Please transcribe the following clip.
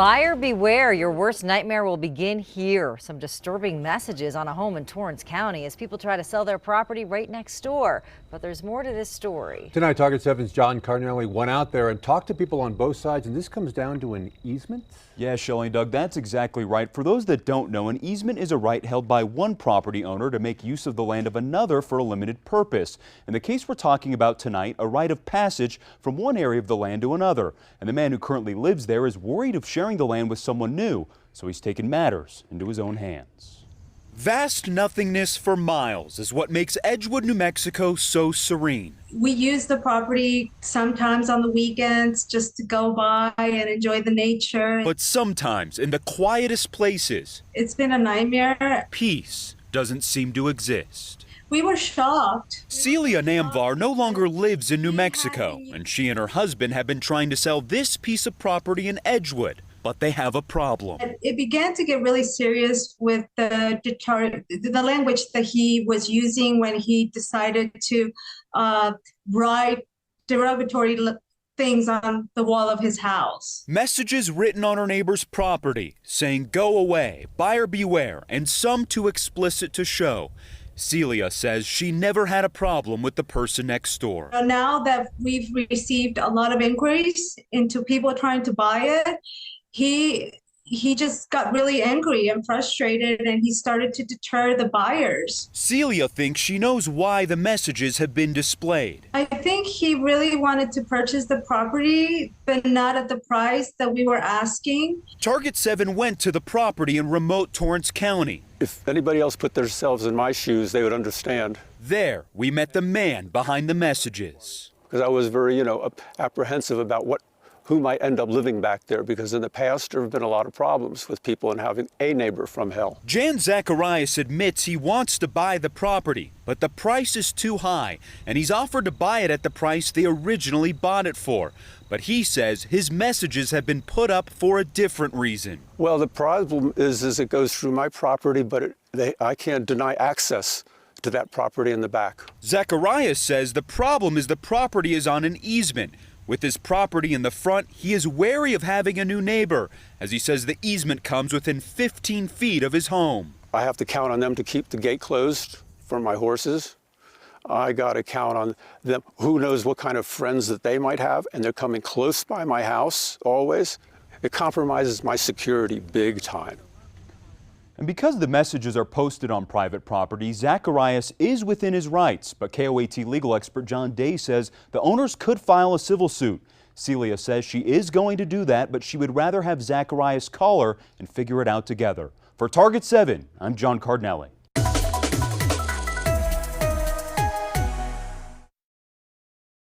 Buyer beware, your worst nightmare will begin here. Some disturbing messages on a home in Torrance County as people try to sell their property right next door. But there's more to this story. Tonight, Target 7's John Cardinelli went out there and talked to people on both sides, and this comes down to an easement? Yeah, Shelley and Doug, that's exactly right. For those that don't know, an easement is a right held by one property owner to make use of the land of another for a limited purpose. In the case we're talking about tonight, a right of passage from one area of the land to another. And the man who currently lives there is worried of sharing the land with someone new, so he's taken matters into his own hands. Vast nothingness for miles is what makes Edgewood, New Mexico so serene. We use the property sometimes on the weekends just to go by and enjoy the nature. But sometimes in the quietest places, It's been a nightmare. peace doesn't seem to exist. We were shocked. Celia Namvar no longer lives in New Mexico, and she and her husband have been trying to sell this piece of property in Edgewood. But they have a problem. It began to get really serious with the language that he was using when he decided to write derogatory things on the wall of his house. Messages written on her neighbor's property saying go away, buyer beware, and some too explicit to show. Celia says she never had a problem with the person next door. Now that we've received a lot of inquiries into people trying to buy it, he just got really angry and frustrated, and he started to deter the buyers. Celia thinks she knows why the messages have been displayed. I think he really wanted to purchase the property, but not at the price that we were asking. Target 7 went to the property in remote Torrance County. If anybody else put themselves in my shoes, they would understand. There, we met the man behind the messages. Because I was very, apprehensive about who might end up living back there, because in the past there have been a lot of problems with people and having a neighbor from hell. Jan Zacharias admits he wants to buy the property, but the price is too high, and he's offered to buy it at the price they originally bought it for. But he says his messages have been put up for a different reason. Well, the problem is it goes through my property, but I can't deny access to that property in the back. Zacharias says the problem is the property is on an easement. With his property in the front, he is wary of having a new neighbor, as he says the easement comes within 15 feet of his home. I have to count on them to keep the gate closed for my horses. I got to count on them. Who knows what kind of friends that they might have, and they're coming close by my house always. It compromises my security big time. And because the messages are posted on private property, Zacharias is within his rights. But KOAT legal expert John Day says the owners could file a civil suit. Celia says she is going to do that, but she would rather have Zacharias call her and figure it out together. For Target 7, I'm John Cardinelli.